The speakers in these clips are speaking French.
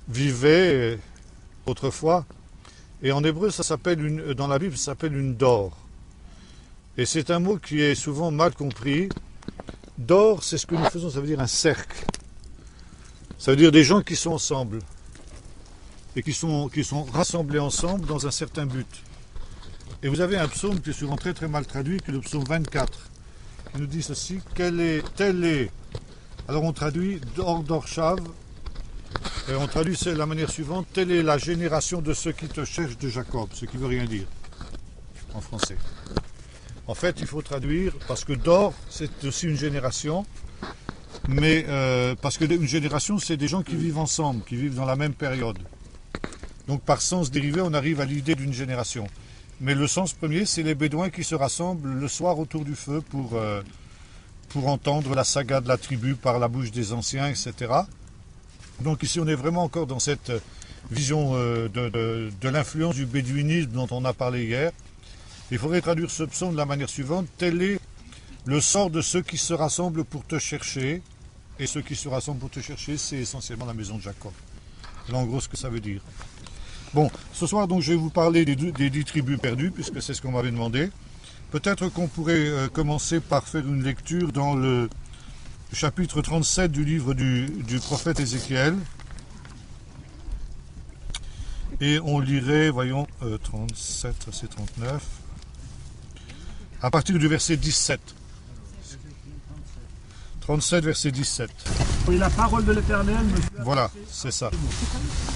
vivaient autrefois. Et en hébreu, ça s'appelle dans la Bible, ça s'appelle une dor. Et c'est un mot qui est souvent mal compris. Dor, c'est ce que nous faisons, ça veut dire un cercle. Ça veut dire des gens qui sont ensemble et qui sont rassemblés ensemble dans un certain but. Et vous avez un psaume qui est souvent très très mal traduit, qui est le psaume 24, qui nous dit ceci, tel est, alors on traduit Dor Dorshav, et on traduit de la manière suivante, telle est la génération de ceux qui te cherchent de Jacob, ce qui ne veut rien dire en français. En fait, il faut traduire, parce que Dor, c'est aussi une génération, mais parce qu'une génération, c'est des gens qui vivent ensemble, qui vivent dans la même période. Donc par sens dérivé, on arrive à l'idée d'une génération. Mais le sens premier, c'est les Bédouins qui se rassemblent le soir autour du feu pour entendre la saga de la tribu par la bouche des anciens, etc. Donc ici, on est vraiment encore dans cette vision de l'influence du bédouinisme dont on a parlé hier. Il faudrait traduire ce psaume de la manière suivante. Tel est le sort de ceux qui se rassemblent pour te chercher. Et ceux qui se rassemblent pour te chercher, c'est essentiellement la maison de Jacob. Voilà en gros ce que ça veut dire. Bon, ce soir donc je vais vous parler des 10 tribus perdues, puisque c'est ce qu'on m'avait demandé. Peut-être qu'on pourrait commencer par faire une lecture dans le chapitre 37 du livre du prophète Ézéchiel. Et on lirait, voyons, 37, c'est 39, à partir du verset 17. 37, verset 17. Et la parole de l'Éternel me fut Voilà, c'est ça.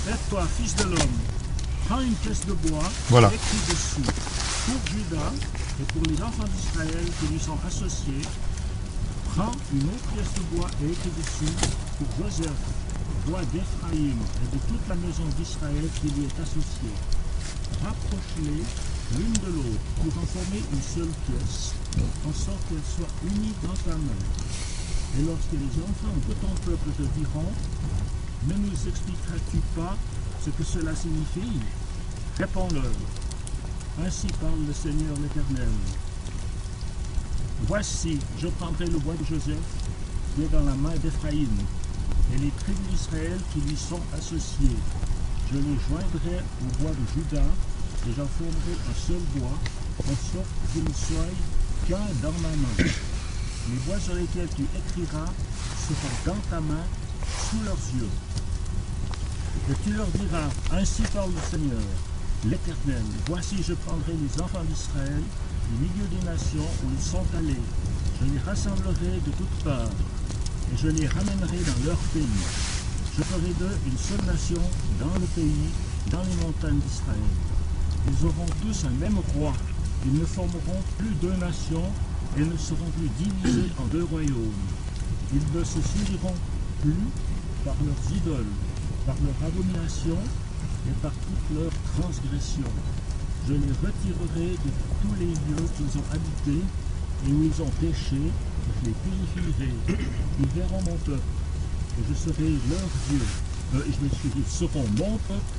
Lève-toi, fils de l'homme, prends une pièce de bois, Voilà. et écris dessous, pour Juda et pour les enfants d'Israël qui lui sont associés, prends une autre pièce de bois et écris dessus, pour Joseph, roi d'Éphraïm, et de toute la maison d'Israël qui lui est associée. Rapproche-les l'une de l'autre pour en former une seule pièce, en sorte qu'elle soit unie dans ta main. Et lorsque les enfants de ton peuple te diront, ne nous expliqueras-tu pas ce que cela signifie? Réponds-leur. Ainsi parle le Seigneur l'Éternel. Voici, je prendrai le bois de Joseph, qui est dans la main d'Éphraïm, et les tribus d'Israël qui lui sont associées. Je les joindrai au bois de Juda, et j'en formerai un seul bois, en sorte qu'ils ne soient qu'un dans ma main. Les bois sur lesquels tu écriras seront dans ta main, sous leurs yeux. Et tu leur diras, ainsi parle le Seigneur, l'Éternel, voici je prendrai les enfants d'Israël du milieu des nations où ils sont allés. Je les rassemblerai de toutes parts, et je les ramènerai dans leur pays. Je ferai d'eux une seule nation dans le pays, dans les montagnes d'Israël. Ils auront tous un même roi. Ils ne formeront plus deux nations et ne seront plus divisés en deux royaumes. Ils ne se souilleront plus par leurs idoles, par leurs abominations et par toutes leurs transgressions. Je les retirerai de tous les lieux qu'ils ont habités et où ils ont péché, et je les purifierai. Ils verront mon peuple, et je serai leur Dieu. Ils seront mon peuple,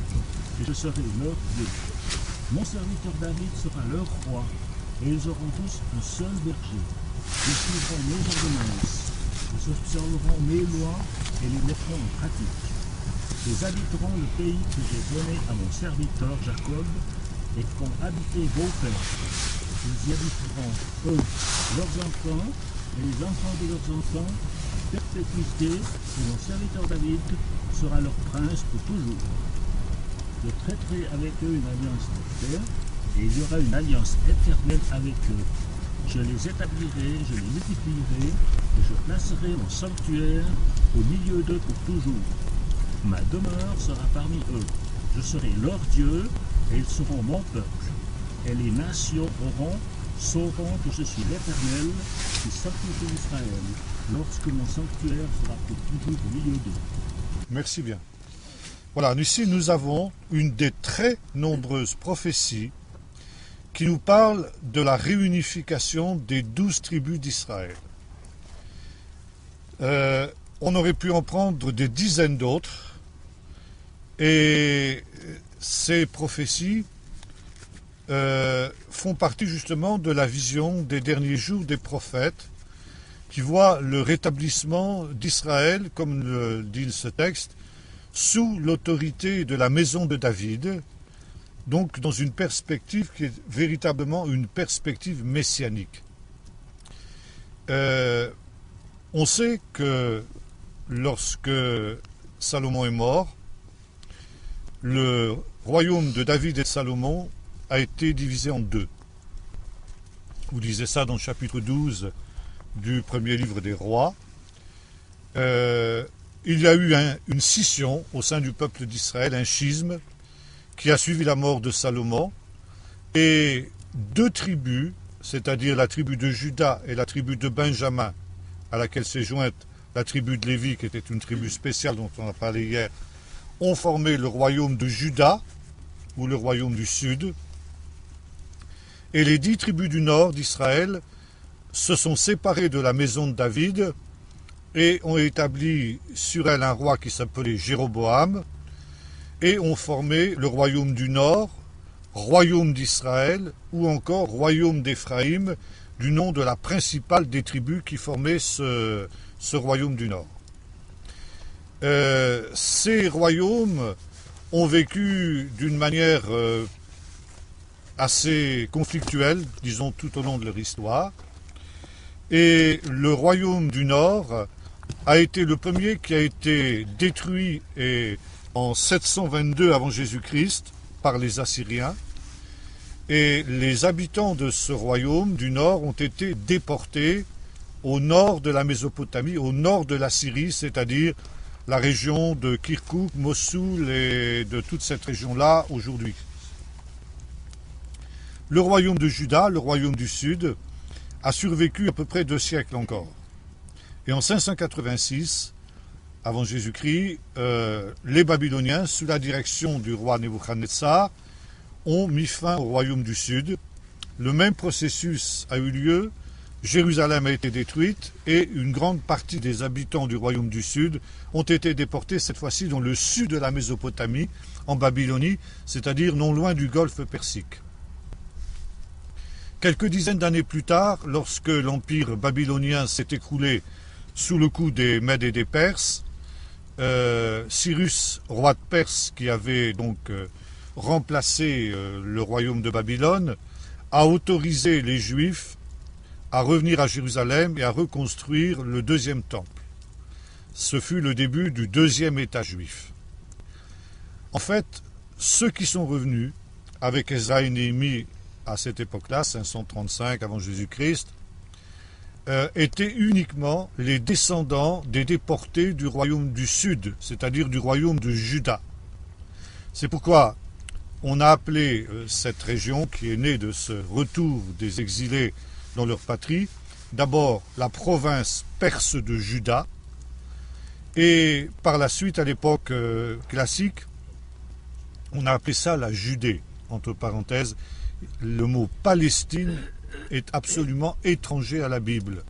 et je serai leur Dieu. Mon serviteur David sera leur roi, et ils auront tous un seul berger. Ils suivront mes ordonnances, ils observeront mes lois et les mettront en pratique. Ils habiteront le pays que j'ai donné à mon serviteur Jacob et qu'ont habité vos pères. Ils y habiteront, eux, leurs enfants et les enfants de leurs enfants, à perpétuité, et mon serviteur David sera leur prince pour toujours. Je traiterai avec eux une alliance de paix, et il y aura une alliance éternelle avec eux. Je les établirai, je les multiplierai, et je placerai mon sanctuaire au milieu d'eux pour toujours. Ma demeure sera parmi eux. Je serai leur Dieu, et ils seront mon peuple. Et les nations sauront que je suis l'Éternel, qui sanctifie Israël, lorsque mon sanctuaire sera pour toujours au milieu d'eux. Merci bien. Voilà, ici nous avons une des très nombreuses prophéties qui nous parle de la réunification des 12 tribus d'Israël. On aurait pu en prendre des dizaines d'autres, et ces prophéties font partie justement de la vision des derniers jours des prophètes, qui voient le rétablissement d'Israël, comme le dit ce texte, sous l'autorité de la maison de David, donc dans une perspective qui est véritablement une perspective messianique. On sait que lorsque Salomon est mort, le royaume de David et de Salomon a été divisé en deux. Vous lisez ça dans le chapitre 12 du premier livre des rois. Il y a eu une scission au sein du peuple d'Israël, un schisme, qui a suivi la mort de Salomon, et deux tribus, c'est-à-dire la tribu de Juda et la tribu de Benjamin, à laquelle s'est jointe la tribu de Lévi, qui était une tribu spéciale dont on a parlé hier, ont formé le royaume de Juda, ou le royaume du Sud, et les 10 tribus du nord d'Israël se sont séparées de la maison de David et ont établi sur elle un roi qui s'appelait Jéroboam, et ont formé le royaume du nord, royaume d'Israël, ou encore royaume d'Éphraïm, du nom de la principale des tribus qui formait ce royaume du nord. Ces royaumes ont vécu d'une manière assez conflictuelle, disons, tout au long de leur histoire, et le royaume du nord a été le premier qui a été détruit en 722 avant Jésus-Christ par les Assyriens, et les habitants de ce royaume du nord ont été déportés au nord de la Mésopotamie, au nord de la Syrie, c'est-à-dire la région de Kirkouk, Mossoul et de toute cette région-là aujourd'hui. Le royaume de Juda, le royaume du Sud, a survécu à peu près 2 siècles encore. Et en 586, avant Jésus-Christ, les Babyloniens, sous la direction du roi Nebuchadnezzar, ont mis fin au royaume du Sud. Le même processus a eu lieu, Jérusalem a été détruite et une grande partie des habitants du royaume du Sud ont été déportés cette fois-ci dans le sud de la Mésopotamie, en Babylonie, c'est-à-dire non loin du golfe Persique. Quelques dizaines d'années plus tard, lorsque l'empire babylonien s'est écroulé sous le coup des Mèdes et des Perses, Cyrus, roi de Perse, qui avait donc remplacé le royaume de Babylone, a autorisé les Juifs à revenir à Jérusalem et à reconstruire le 2e temple. Ce fut le début du 2e État juif. En fait, ceux qui sont revenus, avec Ezra et Néhémie à cette époque-là, 535 avant Jésus-Christ, étaient uniquement les descendants des déportés du royaume du Sud, c'est-à-dire du royaume de Juda. C'est pourquoi on a appelé cette région, qui est née de ce retour des exilés dans leur patrie, d'abord la province perse de Juda, et par la suite, à l'époque classique, on a appelé ça la Judée. Entre parenthèses, le mot Palestine est absolument étranger à la Bible.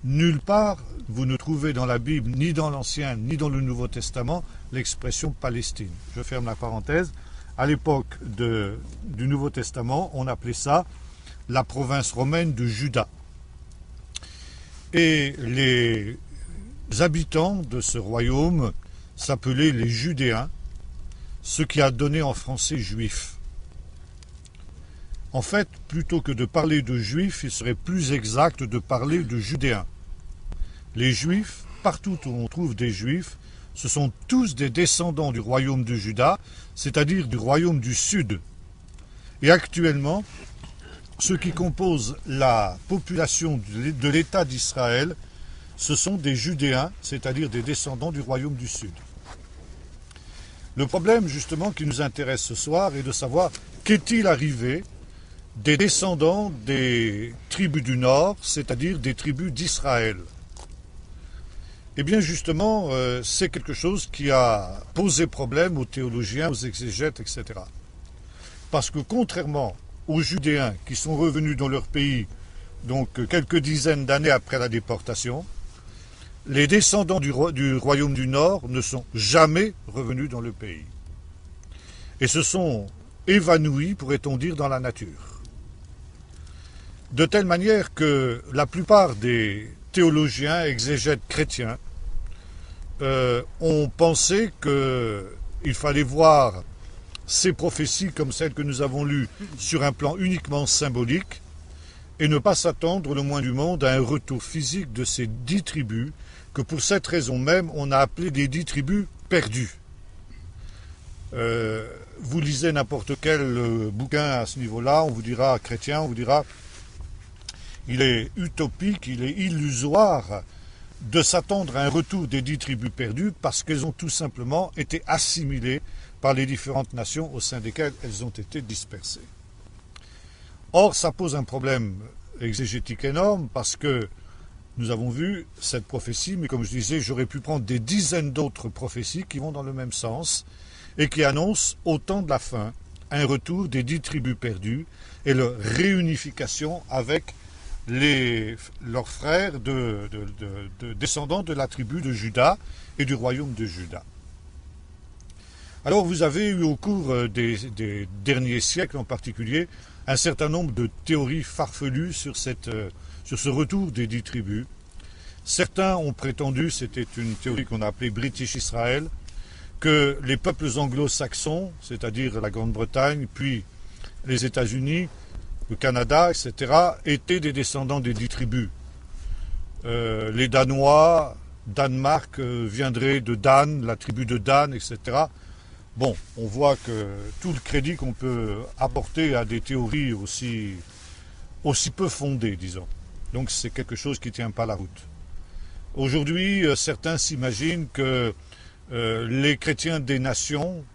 Nulle part, vous ne trouvez dans la Bible, ni dans l'Ancien, ni dans le Nouveau Testament, l'expression Palestine. Je ferme la parenthèse. À l'époque du Nouveau Testament, on appelait ça la province romaine de Juda. Et les habitants de ce royaume s'appelaient les Judéens, ce qui a donné en français juif. En fait, plutôt que de parler de juifs, il serait plus exact de parler de Judéens. Les Juifs, partout où on trouve des Juifs, ce sont tous des descendants du royaume de Juda, c'est-à-dire du royaume du Sud. Et actuellement, ceux qui composent la population de l'État d'Israël, ce sont des Judéens, c'est-à-dire des descendants du royaume du Sud. Le problème, justement, qui nous intéresse ce soir est de savoir qu'est-il arrivé des descendants des tribus du Nord, c'est-à-dire des tribus d'Israël. Eh bien, justement, c'est quelque chose qui a posé problème aux théologiens, aux exégètes, etc. Parce que contrairement aux Judéens qui sont revenus dans leur pays, donc quelques dizaines d'années après la déportation, les descendants du royaume du Nord ne sont jamais revenus dans le pays. Et se sont évanouis, pourrait-on dire, dans la nature. De telle manière que la plupart des théologiens, exégètes chrétiens, ont pensé qu'il fallait voir ces prophéties comme celles que nous avons lues sur un plan uniquement symbolique et ne pas s'attendre le moins du monde à un retour physique de ces 10 tribus que pour cette raison même on a appelé les 10 tribus perdues. Vous lisez n'importe quel bouquin à ce niveau-là, on vous dira chrétien, on vous dira il est utopique, il est illusoire de s'attendre à un retour des 10 tribus perdues parce qu'elles ont tout simplement été assimilées par les différentes nations au sein desquelles elles ont été dispersées. Or, ça pose un problème exégétique énorme parce que nous avons vu cette prophétie, mais comme je disais, j'aurais pu prendre des dizaines d'autres prophéties qui vont dans le même sens et qui annoncent au temps de la fin un retour des 10 tribus perdues et leur réunification avec leurs frères descendants de la tribu de Juda et du royaume de Juda. Alors vous avez eu au cours des derniers siècles en particulier un certain nombre de théories farfelues sur ce retour des 10 tribus. Certains ont prétendu, c'était une théorie qu'on a appelée British Israel, que les peuples anglo-saxons, c'est-à-dire la Grande-Bretagne, puis les États-Unis, le Canada, etc., étaient des descendants des 10 tribus. Les Danois, Danemark viendrait de Dan, la tribu de Dan, etc. Bon, on voit que tout le crédit qu'on peut apporter à des théories aussi peu fondées, disons. Donc c'est quelque chose qui ne tient pas la route. Aujourd'hui, certains s'imaginent que les chrétiens des nations,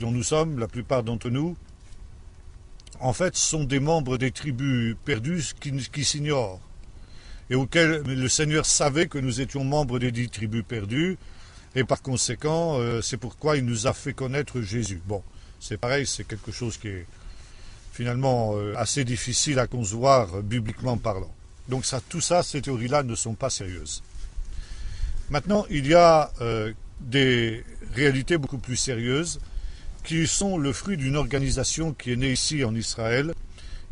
dont nous sommes, la plupart d'entre nous, en fait, sont des membres des tribus perdues qui s'ignorent et auxquels le Seigneur savait que nous étions membres des 10 tribus perdues et par conséquent, c'est pourquoi il nous a fait connaître Jésus. Bon, c'est pareil, c'est quelque chose qui est finalement assez difficile à concevoir bibliquement parlant. Donc tout ça, ces théories-là ne sont pas sérieuses. Maintenant, il y a des réalités beaucoup plus sérieuses qui sont le fruit d'une organisation qui est née ici en Israël,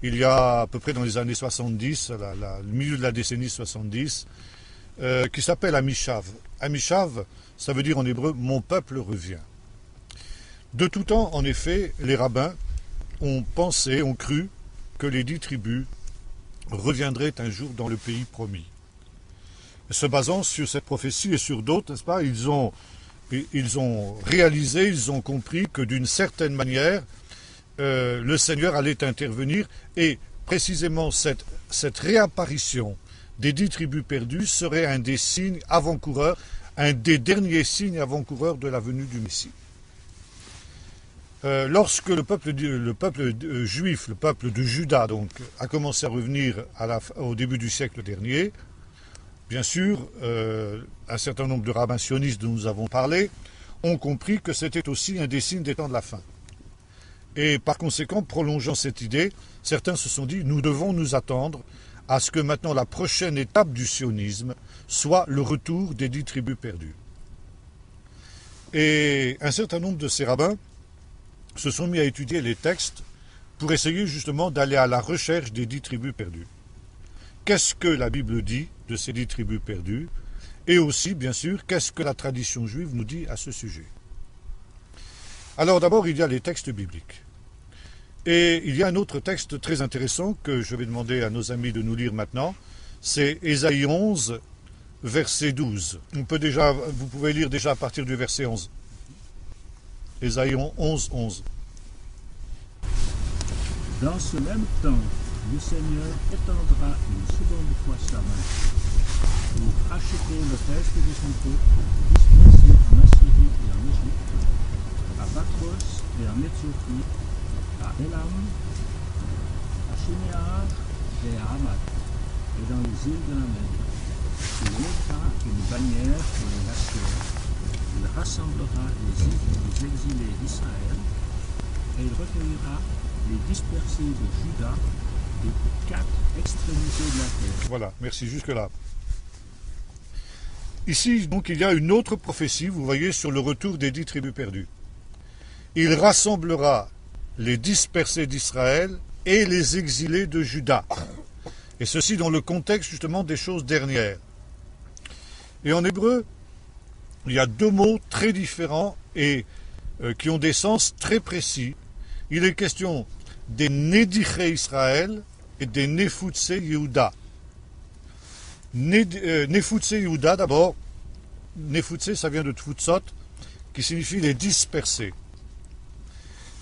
il y a à peu près dans les années 70, le milieu de la décennie 70, qui s'appelle Amishav. Amishav, ça veut dire en hébreu « mon peuple revient ». De tout temps, en effet, les rabbins ont pensé, ont cru que les 10 tribus reviendraient un jour dans le pays promis. Se basant sur cette prophétie et sur d'autres, n'est-ce pas, ils ont réalisé, ils ont compris que d'une certaine manière, le Seigneur allait intervenir et précisément cette réapparition des 10 tribus perdues serait un des signes avant-coureurs, un des derniers signes avant-coureurs de la venue du Messie. Lorsque le peuple juif, le peuple de Juda, donc, a commencé à revenir au début du siècle dernier, bien sûr, un certain nombre de rabbins sionistes dont nous avons parlé ont compris que c'était aussi un des signes des temps de la fin. Et par conséquent, prolongeant cette idée, certains se sont dit, nous devons nous attendre à ce que maintenant la prochaine étape du sionisme soit le retour des 10 tribus perdues. Et un certain nombre de ces rabbins se sont mis à étudier les textes pour essayer justement d'aller à la recherche des 10 tribus perdues. Qu'est-ce que la Bible dit de ces 10 tribus perdues? Et aussi, bien sûr, qu'est-ce que la tradition juive nous dit à ce sujet? Alors d'abord, il y a les textes bibliques. Et il y a un autre texte très intéressant que je vais demander à nos amis de nous lire maintenant. C'est Ésaïe 11, verset 12. Vous pouvez lire déjà à partir du verset 11. Ésaïe 11, 11. Dans ce même temps, le Seigneur étendra une seconde fois sa main pour acheter le reste de son peuple dispersé en Assyrie et en Égypte, à Patros et en Éthiopie, à Elam, à Shinéar et à Hamath, et dans les îles de la mer. Il mettra une bannière pour les nations, il rassemblera les exilés d'Israël, et il recueillera les dispersés de Juda des 4 extrémités de la terre. Voilà, merci, jusque-là. Ici, donc, il y a une autre prophétie, vous voyez, sur le retour des 10 tribus perdues. Il rassemblera les dispersés d'Israël et les exilés de Juda. Et ceci dans le contexte, justement, des choses dernières. Et en hébreu, il y a deux mots très différents et qui ont des sens très précis. Il est question des Nédiché Israël et des Nefutse Yehuda. Nefutse Yehuda, d'abord, Nefutse, ça vient de Tfutsot, qui signifie les dispersés.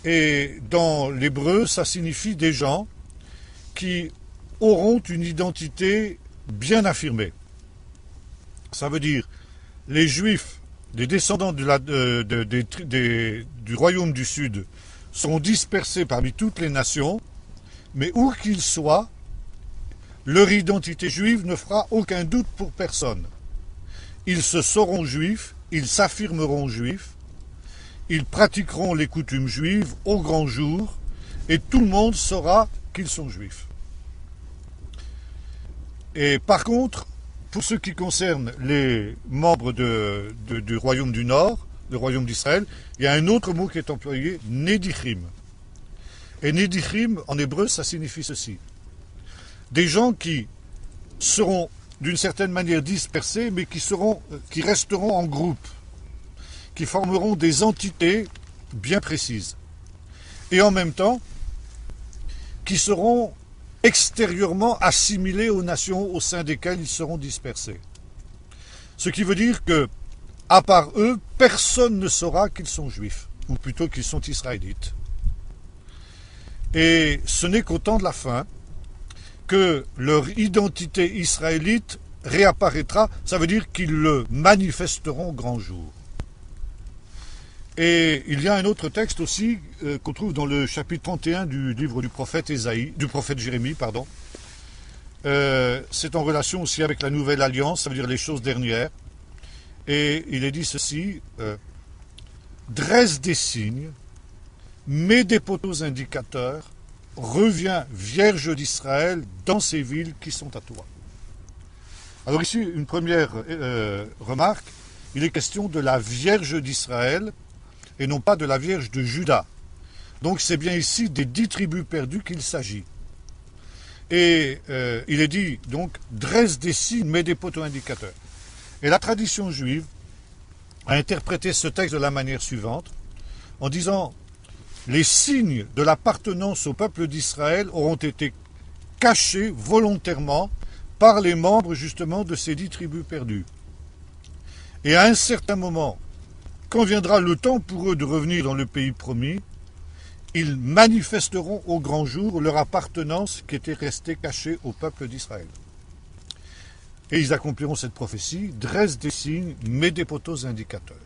Et dans l'hébreu, ça signifie des gens qui auront une identité bien affirmée. Ça veut dire les Juifs, les descendants du royaume du Sud, seront dispersés parmi toutes les nations, mais où qu'ils soient, leur identité juive ne fera aucun doute pour personne. Ils se sauront juifs, ils s'affirmeront juifs, ils pratiqueront les coutumes juives au grand jour, et tout le monde saura qu'ils sont juifs. Et par contre, pour ce qui concerne les membres du royaume du Nord, le royaume d'Israël, il y a un autre mot qui est employé, Nedichim. Et Nedichim, en hébreu, ça signifie ceci. Des gens qui seront d'une certaine manière dispersés, mais qui resteront en groupe, qui formeront des entités bien précises. Et en même temps, qui seront extérieurement assimilés aux nations au sein desquelles ils seront dispersés. Ce qui veut dire que, à part eux, personne ne saura qu'ils sont juifs, ou plutôt qu'ils sont israélites. Et ce n'est qu'au temps de la fin que leur identité israélite réapparaîtra, ça veut dire qu'ils le manifesteront au grand jour. Et il y a un autre texte aussi qu'on trouve dans le chapitre 31 du livre du prophète Jérémie, pardon. C'est en relation aussi avec la nouvelle alliance, ça veut dire les choses dernières. Et il est dit ceci, dresse des signes, mets des poteaux indicateurs, reviens vierge d'Israël dans ces villes qui sont à toi. Alors ici, une première remarque, il est question de la vierge d'Israël, et non pas de la Vierge de Juda. Donc c'est bien ici des 10 tribus perdues qu'il s'agit. Et il est dit, donc, dresse des signes, mets des poteaux indicateurs. Et la tradition juive a interprété ce texte de la manière suivante, en disant, les signes de l'appartenance au peuple d'Israël auront été cachés volontairement par les membres justement de ces 10 tribus perdues. Et à un certain moment, quand viendra le temps pour eux de revenir dans le pays promis, ils manifesteront au grand jour leur appartenance qui était restée cachée au peuple d'Israël. Et ils accompliront cette prophétie, dresse des signes, mets des poteaux indicateurs.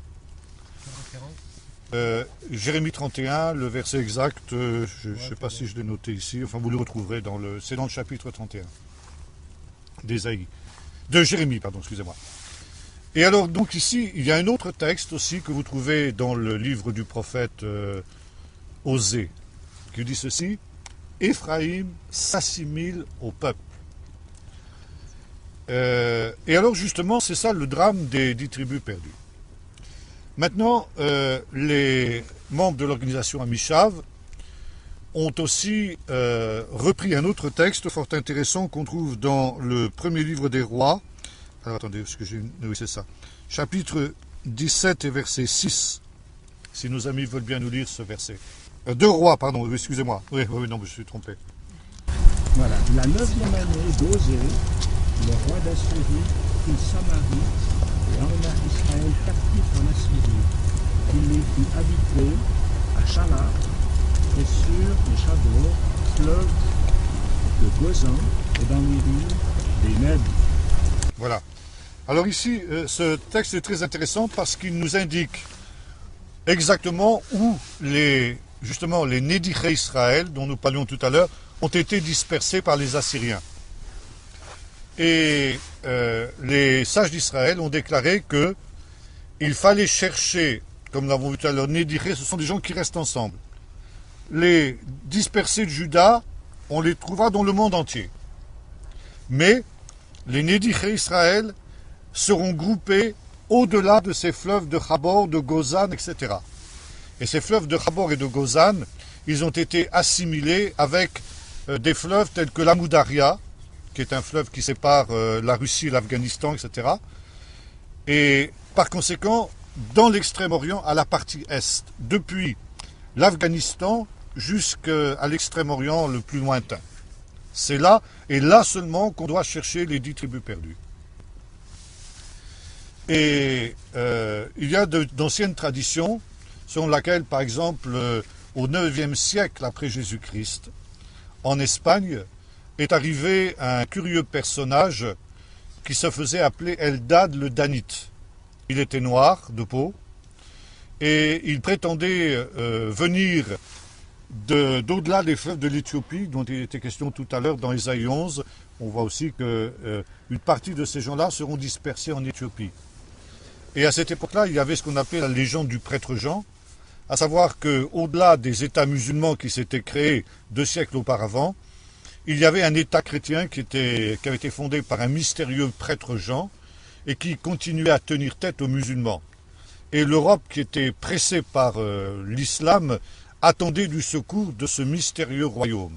Jérémie 31, le verset exact, je ne sais pas si je l'ai noté ici, enfin vous le retrouverez c'est dans le chapitre 31 de Jérémie, pardon, excusez-moi. Et alors, donc ici, il y a un autre texte aussi que vous trouvez dans le livre du prophète Osée, qui dit ceci, Éphraïm s'assimile au peuple. Et alors, justement, c'est ça le drame des 10 tribus perdues. Maintenant, les membres de l'organisation Amishav ont aussi repris un autre texte fort intéressant qu'on trouve dans le premier livre des rois. Alors attendez, parce que oui, c'est ça. Chapitre 17 et verset 6. Si nos amis veulent bien nous lire ce verset. 2 rois, pardon, excusez-moi. Oui, non, je me suis trompé. Voilà. La 9e année d'Osée, le roi d'Assyrie, fit Samarie et emmena Israël captif en Assyrie. Il les fit habiter à Chalar et sur les Chador, fleuve de Gozan et dans les villes des Neb. Voilà. Alors ici, ce texte est très intéressant parce qu'il nous indique exactement où justement les Nédiché Israël, dont nous parlions tout à l'heure, ont été dispersés par les Assyriens. Et les sages d'Israël ont déclaré qu'il fallait chercher, comme nous l'avons vu tout à l'heure, Nédiché, ce sont des gens qui restent ensemble. Les dispersés de Juda, on les trouvera dans le monde entier. Mais les Nédiché Israël seront groupés au-delà de ces fleuves de Chabor, de Gozan, etc. Et ces fleuves de Chabor et de Gozan, ils ont été assimilés avec des fleuves tels que l'Amou Daria, qui est un fleuve qui sépare la Russie et l'Afghanistan, etc. Et par conséquent, dans l'Extrême-Orient, à la partie Est, depuis l'Afghanistan jusqu'à l'Extrême-Orient le plus lointain. C'est là, et là seulement, qu'on doit chercher les 10 tribus perdues. Et il y a d'anciennes traditions, selon laquelle, par exemple, au IXe siècle après Jésus-Christ, en Espagne, est arrivé un curieux personnage qui se faisait appeler Eldad le Danite. Il était noir de peau et il prétendait venir d'au-delà des fleuves de l'Éthiopie, dont il était question tout à l'heure dans Ésaïe 11. On voit aussi qu'une partie de ces gens-là seront dispersés en Éthiopie. Et à cette époque-là, il y avait ce qu'on appelait la légende du prêtre Jean, à savoir qu'au-delà des États musulmans qui s'étaient créés 2 siècles auparavant, il y avait un État chrétien qui avait été fondé par un mystérieux prêtre Jean et qui continuait à tenir tête aux musulmans. Et l'Europe, qui était pressée par l'islam, attendait du secours de ce mystérieux royaume.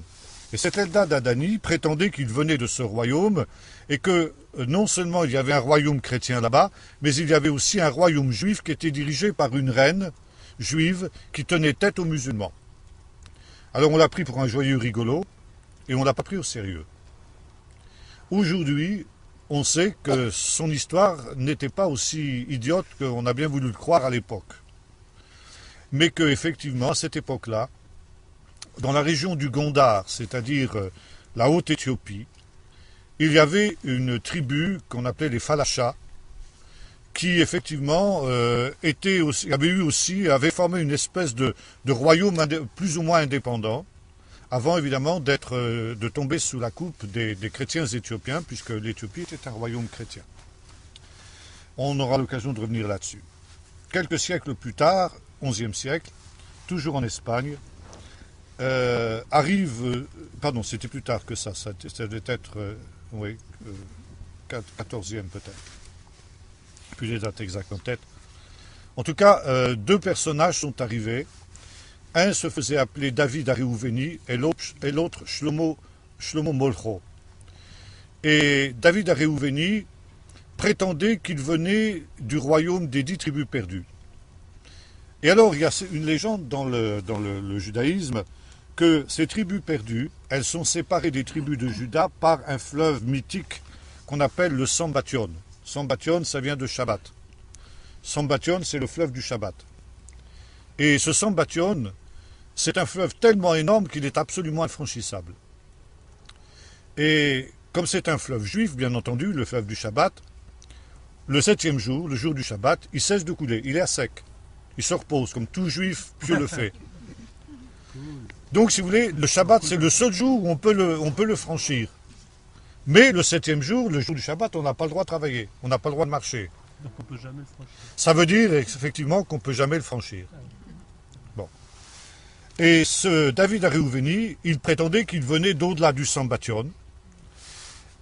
Et cet Eldad Adani prétendait qu'il venait de ce royaume et que non seulement il y avait un royaume chrétien là-bas, mais il y avait aussi un royaume juif qui était dirigé par une reine juive qui tenait tête aux musulmans. Alors on l'a pris pour un joyeux rigolo et on ne l'a pas pris au sérieux. Aujourd'hui, on sait que son histoire n'était pas aussi idiote qu'on a bien voulu le croire à l'époque. Mais qu'effectivement, à cette époque-là, dans la région du Gondar, c'est-à-dire la Haute-Éthiopie, il y avait une tribu qu'on appelait les Falachas, qui effectivement avait formé une espèce de royaume plus ou moins indépendant, avant évidemment de tomber sous la coupe des chrétiens éthiopiens, puisque l'Éthiopie était un royaume chrétien. On aura l'occasion de revenir là-dessus. Quelques siècles plus tard, 11e siècle, toujours en Espagne, c'était plus tard que ça devait être, 14e peut-être, plus les dates exactes en tête. En tout cas, 2 personnages sont arrivés. Un se faisait appeler David Aréouveni et l'autre Shlomo Molcho. Et David Aréouveni prétendait qu'il venait du royaume des 10 tribus perdues. Et alors, il y a une légende dans le judaïsme que ces tribus perdues, elles sont séparées des tribus de Juda par un fleuve mythique qu'on appelle le Sambation. Sambation, ça vient de Shabbat. Sambation, c'est le fleuve du Shabbat. Et ce Sambation, c'est un fleuve tellement énorme qu'il est absolument infranchissable. Et comme c'est un fleuve juif, bien entendu, le fleuve du Shabbat, le 7e jour, le jour du Shabbat, il cesse de couler, il est à sec. Il se repose, comme tout juif pieux le fait. Donc, si vous voulez, le Shabbat, c'est le seul jour où on peut le franchir. Mais le 7e jour, le jour du Shabbat, on n'a pas le droit de travailler, on n'a pas le droit de marcher. Donc on ne peut jamais le franchir. Ça veut dire effectivement qu'on ne peut jamais le franchir. Bon. Et ce David Aréouveni, il prétendait qu'il venait d'au-delà du Sambation.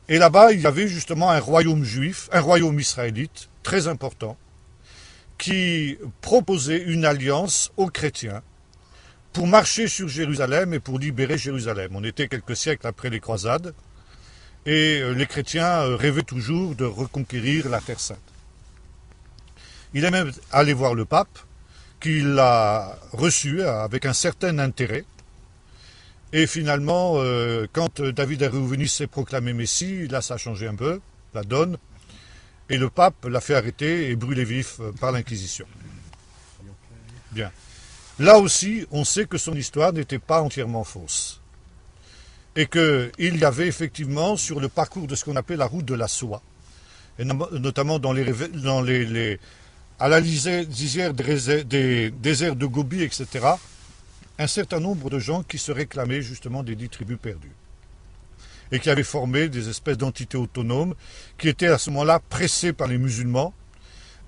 Et là-bas, il y avait justement un royaume juif, un royaume israélite, très important, qui proposait une alliance aux chrétiens pour marcher sur Jérusalem et pour libérer Jérusalem. On était quelques siècles après les croisades, et les chrétiens rêvaient toujours de reconquérir la Terre Sainte. Il est même allé voir le pape, qui l'a reçu avec un certain intérêt. Et finalement, quand David Aréouveni s'est proclamé Messie, là ça a changé un peu, la donne, et le pape l'a fait arrêter et brûler vif par l'Inquisition. Bien. Là aussi, on sait que son histoire n'était pas entièrement fausse. Et qu'il y avait effectivement sur le parcours de ce qu'on appelait la route de la soie, et notamment à la lisière des déserts de Gobi, etc., un certain nombre de gens qui se réclamaient justement des 10 tribus perdues. Et qui avaient formé des espèces d'entités autonomes qui étaient à ce moment-là pressées par les musulmans,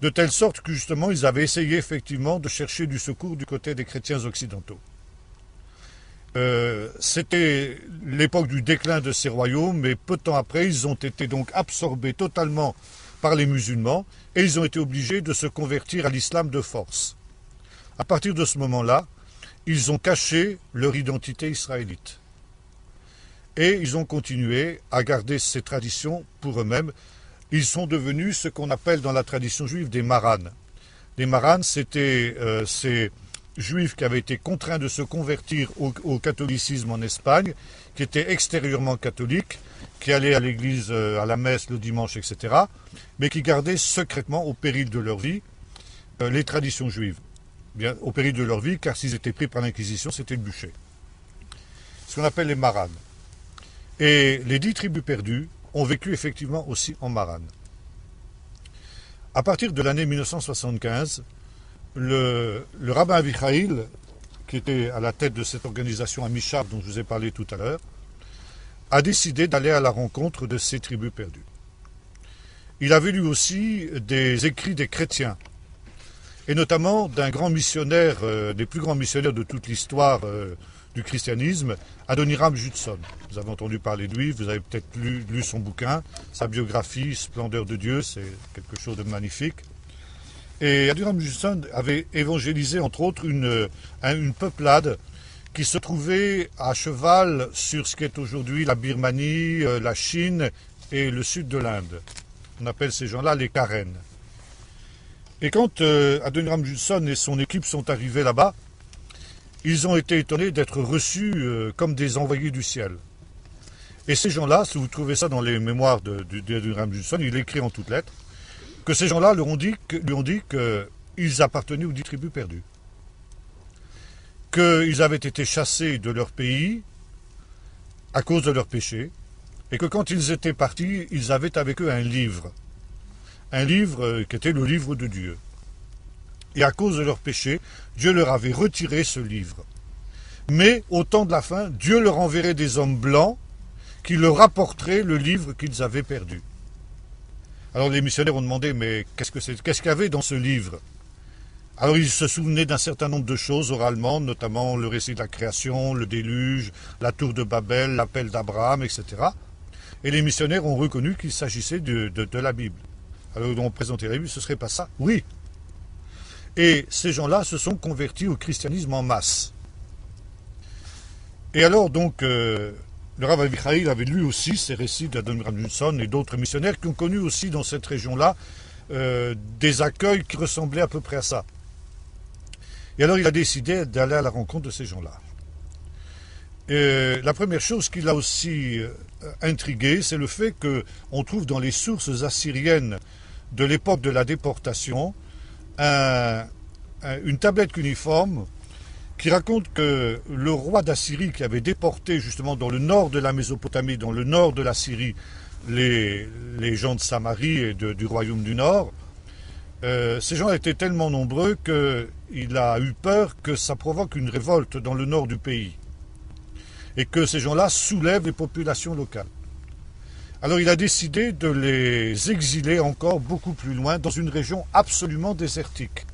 de telle sorte que justement ils avaient essayé effectivement de chercher du secours du côté des chrétiens occidentaux. C'était l'époque du déclin de ces royaumes, mais peu de temps après, ils ont été donc absorbés totalement par les musulmans et ils ont été obligés de se convertir à l'islam de force. À partir de ce moment-là, ils ont caché leur identité israélite. Et ils ont continué à garder ces traditions pour eux-mêmes. ils sont devenus ce qu'on appelle dans la tradition juive des maranes. Les maranes, c'était ces juifs qui avaient été contraints de se convertir au catholicisme en Espagne, qui étaient extérieurement catholiques, qui allaient à l'église, à la messe le dimanche, etc., mais qui gardaient secrètement, au péril de leur vie, les traditions juives. Bien, au péril de leur vie, car s'ils étaient pris par l'Inquisition, c'était le bûcher. Ce qu'on appelle les maranes. Et les 10 tribus perdues ont vécu effectivement aussi en marane. À partir de l'année 1975, le rabbin Avichail, qui était à la tête de cette organisation Amichab dont je vous ai parlé tout à l'heure, a décidé d'aller à la rencontre de ces tribus perdues. Il avait lu aussi des écrits des chrétiens, et notamment d'un grand missionnaire, des plus grands missionnaires de toute l'histoire du christianisme, Adoniram Judson. Vous avez entendu parler de lui, vous avez peut-être lu son bouquin, sa biographie, Splendeur de Dieu, c'est quelque chose de magnifique. Et Adoniram Judson avait évangélisé, entre autres, une peuplade qui se trouvait à cheval sur ce qu'est aujourd'hui la Birmanie, la Chine et le sud de l'Inde. On appelle ces gens-là les Karen. Et quand Adoniram Judson et son équipe sont arrivés là-bas, ils ont été étonnés d'être reçus comme des envoyés du ciel. Et ces gens-là, si vous trouvez ça dans les mémoires d'Adoniram Judson, il écrit en toutes lettres, que ces gens-là lui ont dit qu'ils appartenaient aux 10 tribus perdues. Qu'ils avaient été chassés de leur pays à cause de leurs péchés, et que quand ils étaient partis, ils avaient avec eux un livre qui était le livre de Dieu. Et à cause de leurs péchés, Dieu leur avait retiré ce livre. Mais au temps de la fin, Dieu leur enverrait des hommes blancs qui leur apporteraient le livre qu'ils avaient perdu. Alors les missionnaires ont demandé, mais qu'est-ce qu'il y avait dans ce livre? Alors ils se souvenaient d'un certain nombre de choses oralement, notamment le récit de la création, le déluge, la tour de Babel, l'appel d'Abraham, etc. Et les missionnaires ont reconnu qu'il s'agissait de la Bible. Alors ils ont présenté la Bible, ce ne serait pas ça? Oui. Et ces gens-là se sont convertis au christianisme en masse. Et alors donc, le Rav Avichail avait lu aussi ces récits d'Adoniram Judson et d'autres missionnaires qui ont connu aussi dans cette région-là des accueils qui ressemblaient à peu près à ça. Et alors il a décidé d'aller à la rencontre de ces gens-là. La première chose qui l'a aussi intrigué, c'est le fait qu'on trouve dans les sources assyriennes de l'époque de la déportation une tablette cuneiforme qui raconte que le roi d'Assyrie qui avait déporté justement dans le nord de la Mésopotamie, dans le nord de la Syrie, les gens de Samarie et du royaume du Nord, ces gens étaient tellement nombreux qu'il a eu peur que ça provoque une révolte dans le nord du pays et que ces gens-là soulèvent les populations locales. Alors il a décidé de les exiler encore beaucoup plus loin, dans une région absolument désertique.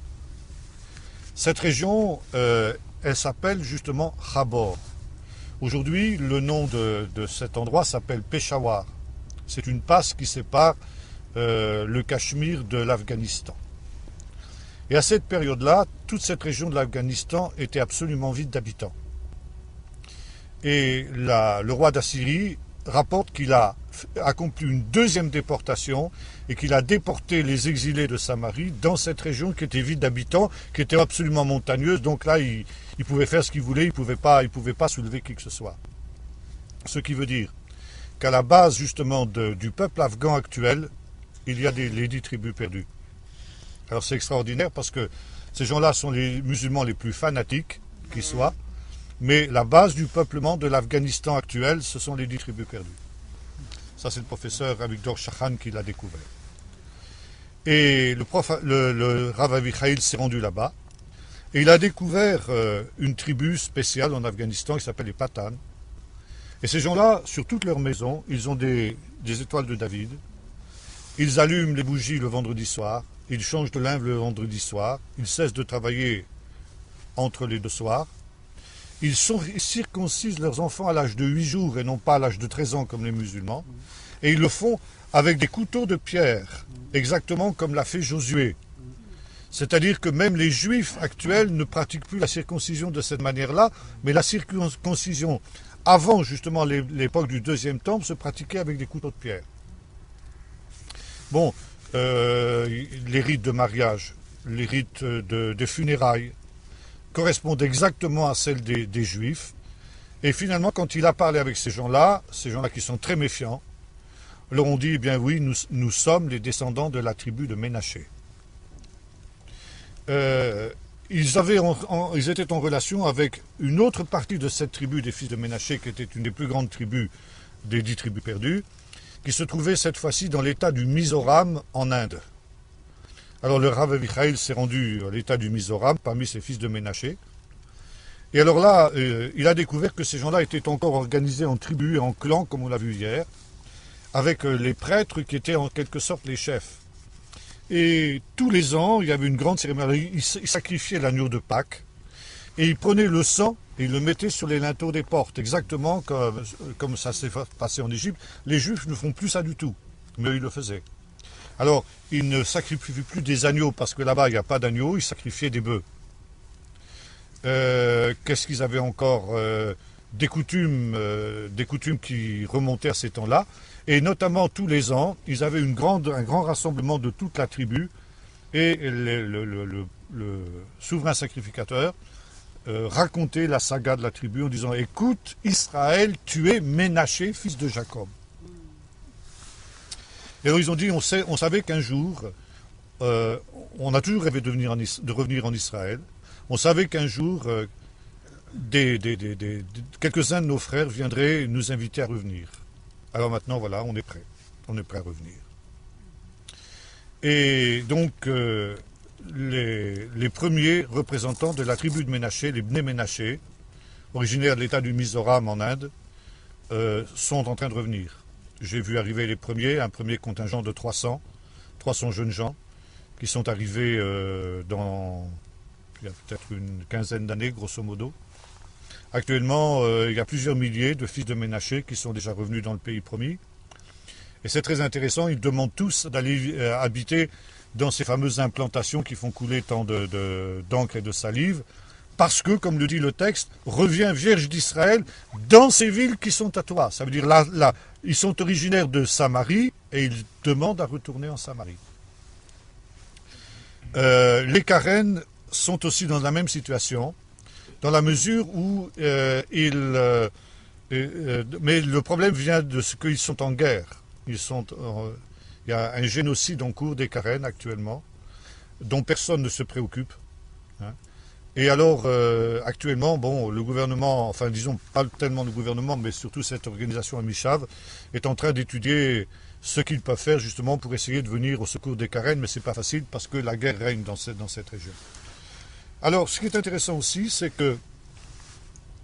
Cette région, elle s'appelle justement Khabor. Aujourd'hui, le nom de cet endroit s'appelle Peshawar. C'est une passe qui sépare le Cachemire de l'Afghanistan. Et à cette période-là, toute cette région de l'Afghanistan était absolument vide d'habitants. Et le roi d'Assyrie rapporte qu'il a accompli une deuxième déportation et qu'il a déporté les exilés de Samarie dans cette région qui était vide d'habitants, qui était absolument montagneuse. Donc là, il pouvait faire ce qu'il voulait, il pouvait pas soulever qui que ce soit. Ce qui veut dire qu'à la base justement du peuple afghan actuel, il y a les 10 tribus perdues. Alors c'est extraordinaire parce que ces gens-là sont les musulmans les plus fanatiques qui soient, mais la base du peuplement de l'Afghanistan actuel, ce sont les 10 tribus perdues. Ça, c'est le professeur Avigdor Shachan qui l'a découvert. Et le Rav Avichail s'est rendu là-bas, et il a découvert une tribu spéciale en Afghanistan qui s'appelle les Pathan. Et ces gens-là, sur toutes leurs maisons, ils ont des étoiles de David. Ils allument les bougies le vendredi soir, ils changent de linge le vendredi soir, ils cessent de travailler entre les deux soirs. Ils circoncisent leurs enfants à l'âge de 8 jours et non pas à l'âge de 13 ans comme les musulmans. Et ils le font avec des couteaux de pierre, exactement comme l'a fait Josué. C'est-à-dire que même les juifs actuels ne pratiquent plus la circoncision de cette manière-là, mais la circoncision avant justement l'époque du deuxième temple se pratiquait avec des couteaux de pierre. Bon, les rites de mariage, les rites de funérailles correspondent exactement à celles des Juifs. Et finalement, quand il a parlé avec ces gens-là qui sont très méfiants, leur ont dit, eh bien oui, nous sommes les descendants de la tribu de Ménaché. Ils étaient en relation avec une autre partie de cette tribu des fils de Ménaché, qui était une des plus grandes tribus des 10 tribus perdues, qui se trouvait cette fois-ci dans l'état du Mizoram en Inde. Alors le Rav Michael s'est rendu à l'état du Mizoram parmi ses fils de Ménaché. Et alors là, il a découvert que ces gens-là étaient encore organisés en tribus et en clans, comme on l'a vu hier, avec les prêtres qui étaient en quelque sorte les chefs. Et tous les ans, il y avait une grande cérémonie, ils sacrifiaient l'agneau de Pâques, et ils prenaient le sang et ils le mettaient sur les linteaux des portes, exactement comme ça s'est passé en Égypte. Les Juifs ne font plus ça du tout, mais ils le faisaient. Alors, ils ne sacrifient plus des agneaux, parce que là-bas, il n'y a pas d'agneaux, ils sacrifiaient des bœufs. Qu'est-ce qu'ils avaient encore des coutumes qui remontaient à ces temps-là. Et notamment, tous les ans, ils avaient un grand rassemblement de toute la tribu, et le souverain sacrificateur racontait la saga de la tribu en disant « Écoute, Israël, tu es Ménaché, fils de Jacob. » Et alors ils ont dit, on savait qu'un jour, on a toujours rêvé de revenir en Israël. On savait qu'un jour, quelques-uns de nos frères viendraient nous inviter à revenir. Alors maintenant, voilà, on est prêt. On est prêt à revenir. Et donc, les premiers représentants de la tribu de Ménaché, les Bnei Ménaché, originaires de l'état du Mizoram en Inde, sont en train de revenir. J'ai vu arriver un premier contingent de 300 jeunes gens, qui sont arrivés il y a peut-être une quinzaine d'années, grosso modo. Actuellement, il y a plusieurs milliers de fils de Ménaché qui sont déjà revenus dans le pays promis. Et c'est très intéressant, ils demandent tous d'aller habiter dans ces fameuses implantations qui font couler tant d'encre et de salive, parce que, comme le dit le texte, reviens Vierge d'Israël dans ces villes qui sont à toi. Ça veut dire, là, ils sont originaires de Samarie et ils demandent à retourner en Samarie. Les Karen sont aussi dans la même situation, dans la mesure où mais le problème vient de ce qu'ils sont en guerre. Il y a un génocide en cours des Karen actuellement, dont personne ne se préoccupe. Hein. Et alors, actuellement, bon, le gouvernement, enfin disons pas tellement le gouvernement, mais surtout cette organisation Amishav, est en train d'étudier ce qu'ils peuvent faire justement pour essayer de venir au secours des Karen, mais c'est pas facile parce que la guerre règne dans cette région. Alors, ce qui est intéressant aussi, c'est que,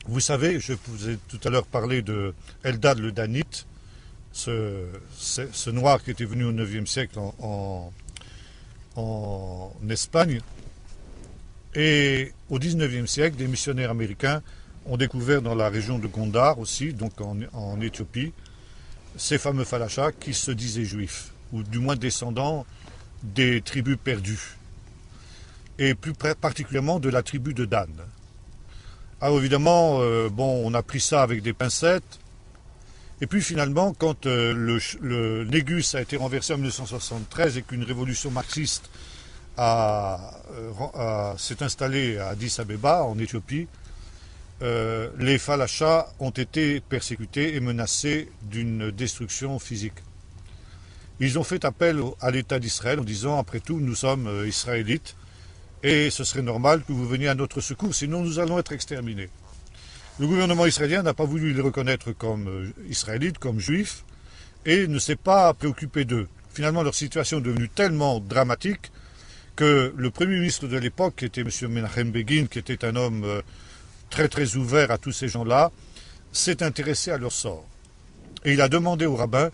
vous savez, je vous ai tout à l'heure parlé de Eldad le Danite, ce noir qui était venu au IXe siècle en Espagne. Et au XIXe siècle, des missionnaires américains ont découvert dans la région de Gondar aussi, donc en Éthiopie, ces fameux Falachas qui se disaient juifs, ou du moins descendants des tribus perdues, et plus particulièrement de la tribu de Dan. Alors évidemment, on a pris ça avec des pincettes, et puis finalement, quand le Négus a été renversé en 1973 et qu'une révolution marxiste s'est installée à Addis Abeba, en Éthiopie, les Falachas ont été persécutés et menacés d'une destruction physique. Ils ont fait appel à l'État d'Israël en disant, après tout, nous sommes israélites, et ce serait normal que vous veniez à notre secours, sinon nous allons être exterminés. Le gouvernement israélien n'a pas voulu les reconnaître comme israélites, comme juifs, et ne s'est pas préoccupé d'eux. Finalement, leur situation est devenue tellement dramatique que le premier ministre de l'époque, qui était M. Menachem Begin, qui était un homme très très ouvert à tous ces gens-là, s'est intéressé à leur sort. Et il a demandé aux rabbins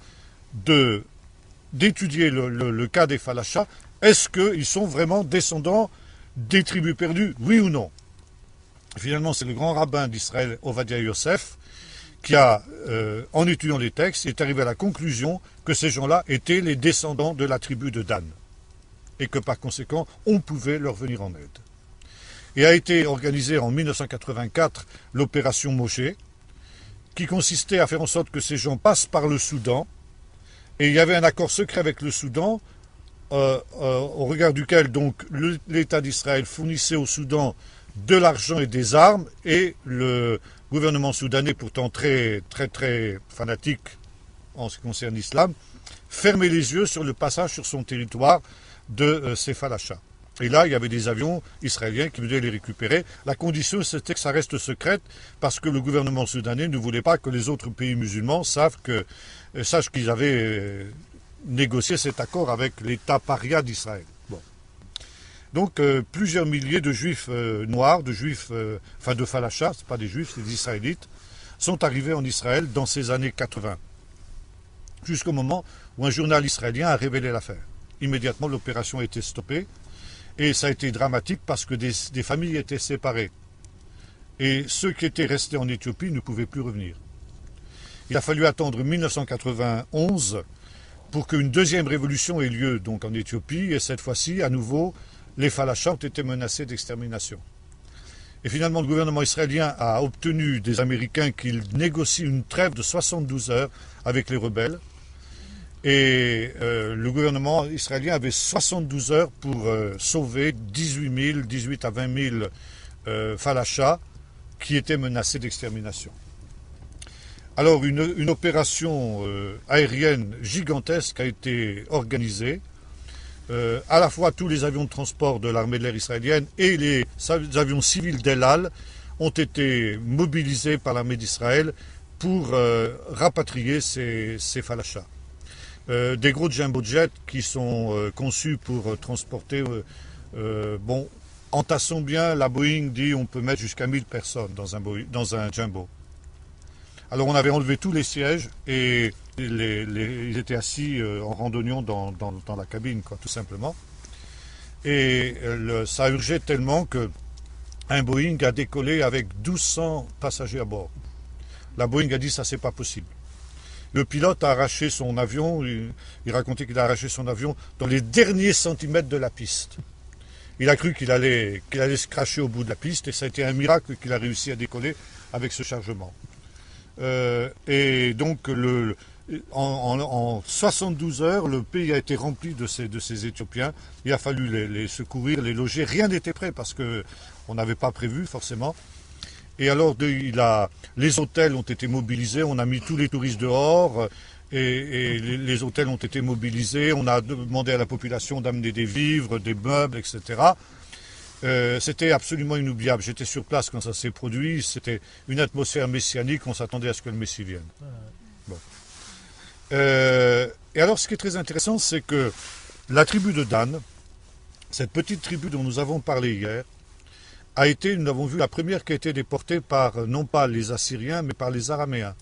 d'étudier le cas des Falachas. Est-ce qu'ils sont vraiment descendants des tribus perdues, oui ou non? Finalement, c'est le grand rabbin d'Israël, Ovadia Yosef, qui a, en étudiant les textes, est arrivé à la conclusion que ces gens-là étaient les descendants de la tribu de Dan, et que par conséquent, on pouvait leur venir en aide. Et a été organisée en 1984 l'opération Moshe, qui consistait à faire en sorte que ces gens passent par le Soudan Et il y avait un accord secret avec le Soudan, au regard duquel donc l'État d'Israël fournissait au Soudan de l'argent et des armes, et le gouvernement soudanais, pourtant très fanatique en ce qui concerne l'islam, fermait les yeux sur le passage sur son territoire de ces falachas. Et là, il y avait des avions israéliens qui venaient les récupérer. La condition, c'était que ça reste secrète, parce que le gouvernement soudanais ne voulait pas que les autres pays musulmans sachent qu'ils avaient négocié cet accord avec l'État paria d'Israël. Bon. Donc, plusieurs milliers de juifs noirs, de juifs, de falachas, ce pas des juifs, c'est des israélites, sont arrivés en Israël dans ces années 80. Jusqu'au moment où un journal israélien a révélé l'affaire. Immédiatement, l'opération a été stoppée. Et ça a été dramatique parce que des familles étaient séparées. Et ceux qui étaient restés en Éthiopie ne pouvaient plus revenir. Il a fallu attendre 1991 pour qu'une deuxième révolution ait lieu donc en Éthiopie. Et cette fois-ci, à nouveau, les falachas ont été menacés d'extermination. Et finalement, le gouvernement israélien a obtenu des Américains qu'ils négocient une trêve de 72 heures avec les rebelles. Et le gouvernement israélien avait 72 heures pour sauver 18 à 20 000 falachas qui étaient menacés d'extermination. Alors une opération aérienne gigantesque a été organisée. À la fois tous les avions de transport de l'armée de l'air israélienne et les avions civils d'El Al ont été mobilisés par l'armée d'Israël pour rapatrier ces falachas. Des gros jumbo jets qui sont conçus pour transporter, entassons bien, la Boeing dit on peut mettre jusqu'à 1000 personnes dans un jumbo. Alors on avait enlevé tous les sièges et ils étaient assis en randonnion dans la cabine, quoi, tout simplement. Et ça urgeait tellement qu'un Boeing a décollé avec 1200 passagers à bord. La Boeing a dit ça c'est pas possible. Le pilote a arraché son avion, il racontait qu'il a arraché son avion dans les derniers centimètres de la piste. Il a cru qu'il allait se cracher au bout de la piste et ça a été un miracle qu'il a réussi à décoller avec ce chargement. Et donc en 72 heures, le pays a été rempli de ces Éthiopiens. Il a fallu les secourir, les loger. Rien n'était prêt parce qu'on n'avait pas prévu forcément. Et alors, les hôtels ont été mobilisés, on a mis tous les touristes dehors, et les hôtels ont été mobilisés, on a demandé à la population d'amener des vivres, des meubles, etc. C'était absolument inoubliable. J'étais sur place quand ça s'est produit, c'était une atmosphère messianique, on s'attendait à ce que le Messie vienne. Bon. Et alors, ce qui est très intéressant, c'est que la tribu de Dan, cette petite tribu dont nous avons parlé hier, a été, nous avons vu, la première qui a été déportée par, non pas les Assyriens, mais par les Araméens.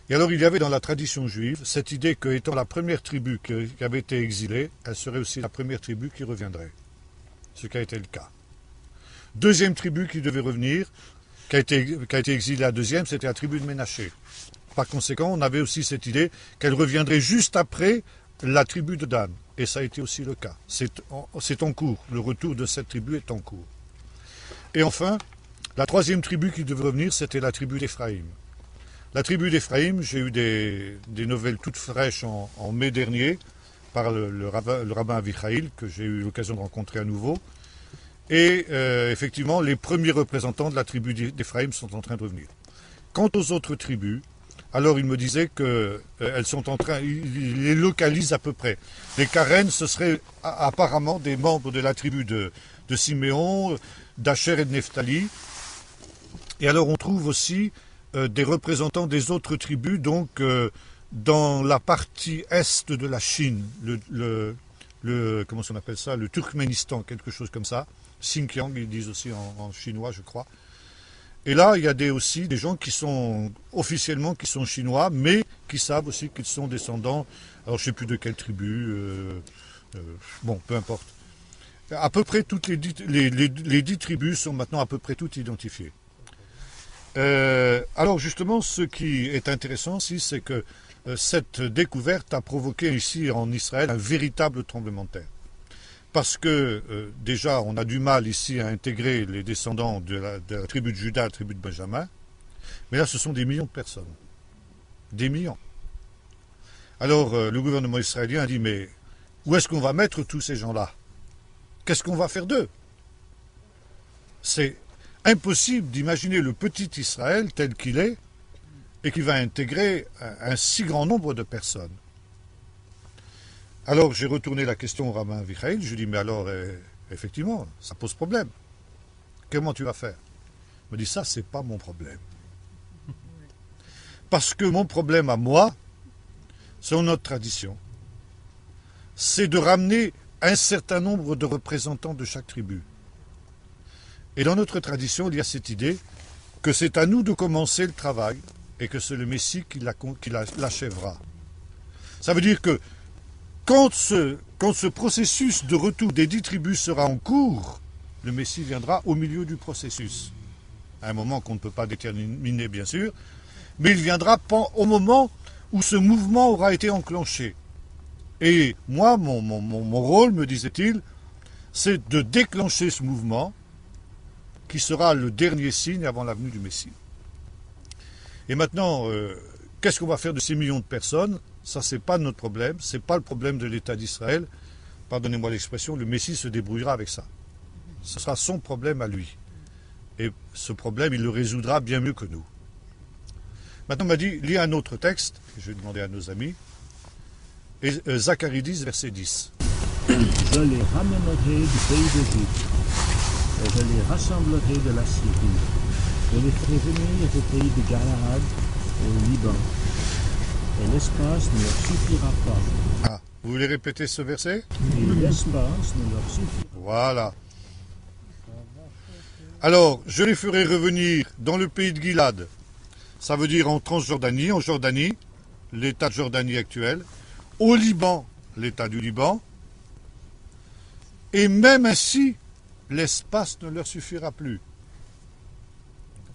Et alors il y avait dans la tradition juive cette idée qu'étant la première tribu qui avait été exilée, elle serait aussi la première tribu qui reviendrait. Ce qui a été le cas. Deuxième tribu qui devait revenir, qui a été exilée la deuxième, c'était la tribu de Ménaché. Par conséquent, on avait aussi cette idée qu'elle reviendrait juste après la tribu de Dan. Et ça a été aussi le cas. C'est en cours. Le retour de cette tribu est en cours. Et enfin, la troisième tribu qui devait revenir, c'était la tribu d'Éphraïm. La tribu d'Éphraïm, j'ai eu des nouvelles toutes fraîches en mai dernier par le rabbin Avichaïl, que j'ai eu l'occasion de rencontrer à nouveau. Et effectivement, les premiers représentants de la tribu d'Éphraïm sont en train de revenir. Quant aux autres tribus, alors il me disait qu'elles sont en train, il les localise à peu près. Les Karen, ce seraient apparemment des membres de la tribu de Siméon, d'Acher et de Nephtali. Et alors on trouve aussi des représentants des autres tribus, donc dans la partie est de la Chine, comment on appelle ça, le Turkménistan, quelque chose comme ça. Xinjiang, ils disent aussi en chinois, je crois. Et là, il y a aussi des gens qui sont officiellement qui sont chinois, mais qui savent aussi qu'ils sont descendants, alors je ne sais plus de quelle tribu, bon, peu importe. À peu près toutes les 10 tribus sont maintenant à peu près toutes identifiées. Alors justement, ce qui est intéressant ici, c'est que cette découverte a provoqué ici en Israël un véritable tremblement de terre. Parce que déjà, on a du mal ici à intégrer les descendants de la tribu de Juda, la tribu de Benjamin. Mais là, ce sont des millions de personnes. Des millions. Alors le gouvernement israélien a dit, mais où est-ce qu'on va mettre tous ces gens-là? Qu'est-ce qu'on va faire d'eux? C'est impossible d'imaginer le petit Israël tel qu'il est et qui va intégrer un si grand nombre de personnes. Alors j'ai retourné la question au rabbin Vichaïl, je lui ai dit, mais alors, effectivement, ça pose problème. Comment tu vas faire? Il me dit, ça, c'est pas mon problème. Parce que mon problème à moi, selon notre tradition, c'est de ramener un certain nombre de représentants de chaque tribu. Et dans notre tradition, il y a cette idée que c'est à nous de commencer le travail et que c'est le Messie qui l'achèvera. Ça veut dire que quand ce processus de retour des 10 tribus sera en cours, le Messie viendra au milieu du processus. À un moment qu'on ne peut pas déterminer, bien sûr, mais il viendra au moment où ce mouvement aura été enclenché. Et moi, mon rôle, me disait-il, c'est de déclencher ce mouvement qui sera le dernier signe avant la venue du Messie. Et maintenant, qu'est-ce qu'on va faire de ces millions de personnes? Ça, c'est pas notre problème, c'est pas le problème de l'État d'Israël. Pardonnez-moi l'expression, le Messie se débrouillera avec ça. Ce sera son problème à lui. Et ce problème, il le résoudra bien mieux que nous. Maintenant, on m'a dit, lis un autre texte, je vais demander à nos amis, et Zacharie 10, verset 10. Je les ramènerai du pays d'Égypte, et je les rassemblerai de la Syrie. Je les ferai venir au pays de Galaad et au Liban, et l'espace ne leur suffira pas. Ah, vous voulez répéter ce verset? Et l'espace ne leur suffira pas. Voilà. Alors, je les ferai revenir dans le pays de Gilad. Ça veut dire en Transjordanie, en Jordanie, l'état de Jordanie actuel, au Liban, l'état du Liban, et même ainsi, l'espace ne leur suffira plus.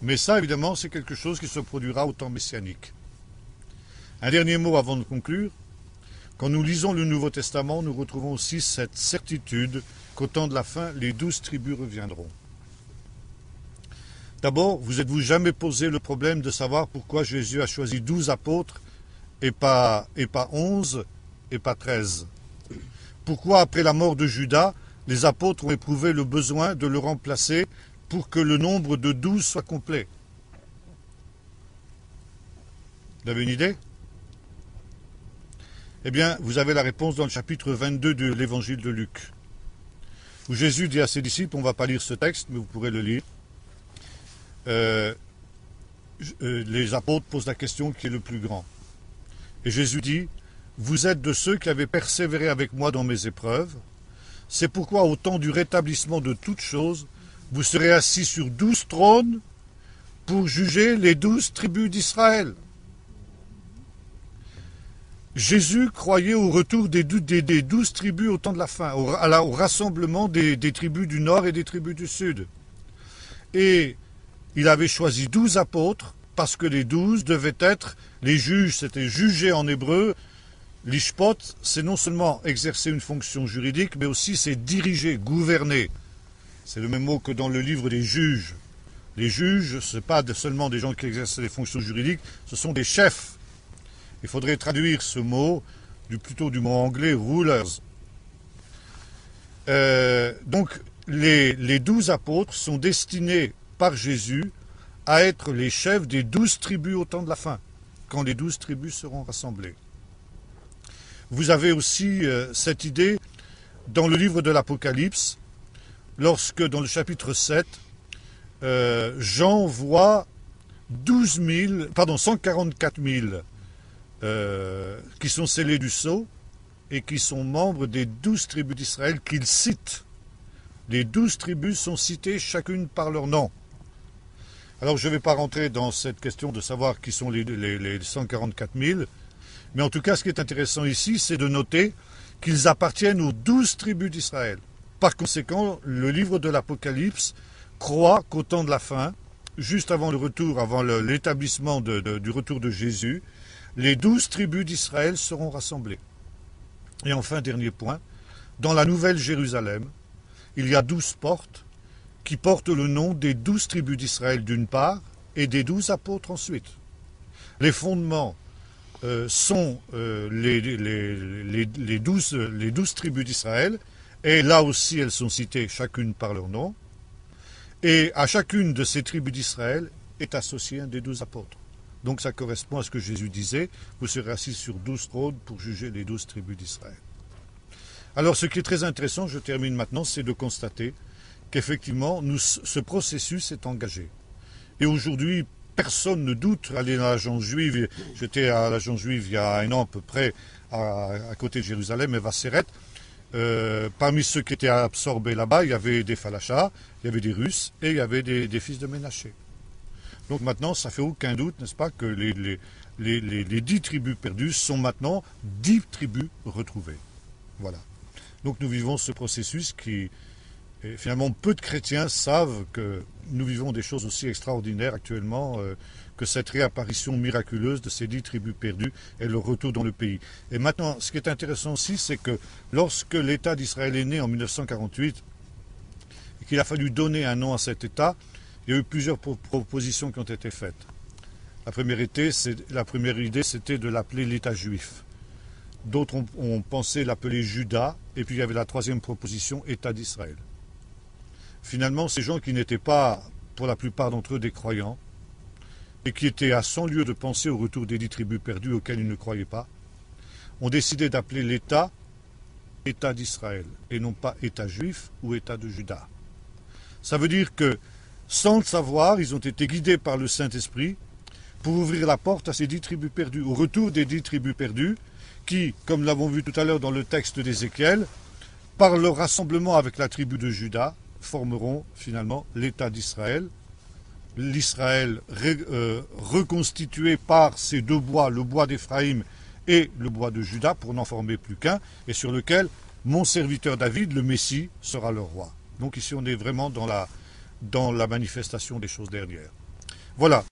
Mais ça, évidemment, c'est quelque chose qui se produira au temps messianique. Un dernier mot avant de conclure. Quand nous lisons le Nouveau Testament, nous retrouvons aussi cette certitude qu'au temps de la fin, les 12 tribus reviendront. D'abord, vous êtes-vous jamais posé le problème de savoir pourquoi Jésus a choisi 12 apôtres et pas 11 et pas 13? Pourquoi, après la mort de Judas, les apôtres ont éprouvé le besoin de le remplacer pour que le nombre de 12 soit complet? Vous avez une idée? Eh bien, vous avez la réponse dans le chapitre 22 de l'évangile de Luc, où Jésus dit à ses disciples, on ne va pas lire ce texte, mais vous pourrez le lire, les apôtres posent la question qui est le plus grand. Et Jésus dit, vous êtes de ceux qui avaient persévéré avec moi dans mes épreuves, c'est pourquoi au temps du rétablissement de toutes choses, vous serez assis sur 12 trônes pour juger les 12 tribus d'Israël. Jésus croyait au retour des 12 tribus au temps de la fin, au rassemblement des tribus du nord et des tribus du sud. Et il avait choisi 12 apôtres parce que les 12 devaient être les juges. C'était juger en hébreu. L'ishpot, c'est non seulement exercer une fonction juridique, mais aussi c'est diriger, gouverner. C'est le même mot que dans le livre des juges. Les juges, ce n'est pas seulement des gens qui exercent des fonctions juridiques, ce sont des chefs. Il faudrait traduire ce mot plutôt du mot anglais rulers. Donc les 12 apôtres sont destinés par Jésus à être les chefs des 12 tribus au temps de la fin, quand les 12 tribus seront rassemblées. Vous avez aussi cette idée dans le livre de l'Apocalypse, lorsque dans le chapitre 7, Jean voit 144 000 qui sont scellés du sceau et qui sont membres des 12 tribus d'Israël qu'il cite. Les 12 tribus sont citées chacune par leur nom. Alors je ne vais pas rentrer dans cette question de savoir qui sont les 144 000, mais en tout cas ce qui est intéressant ici, c'est de noter qu'ils appartiennent aux 12 tribus d'Israël. Par conséquent, le livre de l'Apocalypse croit qu'au temps de la fin, juste avant le retour, avant l'établissement du retour de Jésus, les 12 tribus d'Israël seront rassemblées. Et enfin, dernier point, dans la Nouvelle Jérusalem, il y a 12 portes qui portent le nom des 12 tribus d'Israël d'une part et des 12 apôtres ensuite. Les fondements sont les 12 tribus d'Israël, et là aussi elles sont citées chacune par leur nom, et à chacune de ces tribus d'Israël est associé un des 12 apôtres. Donc ça correspond à ce que Jésus disait, vous serez assis sur 12 trônes pour juger les 12 tribus d'Israël. Alors ce qui est très intéressant, je termine maintenant, c'est de constater qu'effectivement ce processus est engagé. Et aujourd'hui, personne ne doute, aller à l'agence juive, j'étais à l'agence juive il y a un an à peu près, à côté de Jérusalem, Eva Seret. Parmi ceux qui étaient absorbés là-bas, il y avait des Falachas, il y avait des Russes et il y avait des fils de Ménaché. Donc maintenant, ça fait aucun doute, n'est-ce pas, que les 10 tribus perdues sont maintenant 10 tribus retrouvées. Voilà. Donc nous vivons ce processus qui, et finalement, peu de chrétiens savent que nous vivons des choses aussi extraordinaires actuellement que cette réapparition miraculeuse de ces 10 tribus perdues et le retour dans le pays. Et maintenant, ce qui est intéressant aussi, c'est que lorsque l'État d'Israël est né en 1948, et qu'il a fallu donner un nom à cet État, il y a eu plusieurs propositions qui ont été faites. La première idée, c'était de l'appeler l'État juif. D'autres ont pensé l'appeler Juda, et puis il y avait la troisième proposition, État d'Israël. Finalement, ces gens qui n'étaient pas, pour la plupart d'entre eux, des croyants, et qui étaient à 100 lieues de penser au retour des 10 tribus perdues auxquelles ils ne croyaient pas, ont décidé d'appeler l'État État d'Israël, et non pas État juif ou État de Juda. Ça veut dire que, sans le savoir, ils ont été guidés par le Saint-Esprit pour ouvrir la porte à ces 10 tribus perdues, au retour des 10 tribus perdues, qui, comme l'avons vu tout à l'heure dans le texte d'Ézéchiel, par leur rassemblement avec la tribu de Juda, formeront finalement l'État d'Israël, l'Israël reconstitué par ces deux bois, le bois d'Éphraïm et le bois de Juda, pour n'en former plus qu'un, et sur lequel mon serviteur David, le Messie, sera le roi. Donc ici on est vraiment dans la manifestation des choses dernières. Voilà.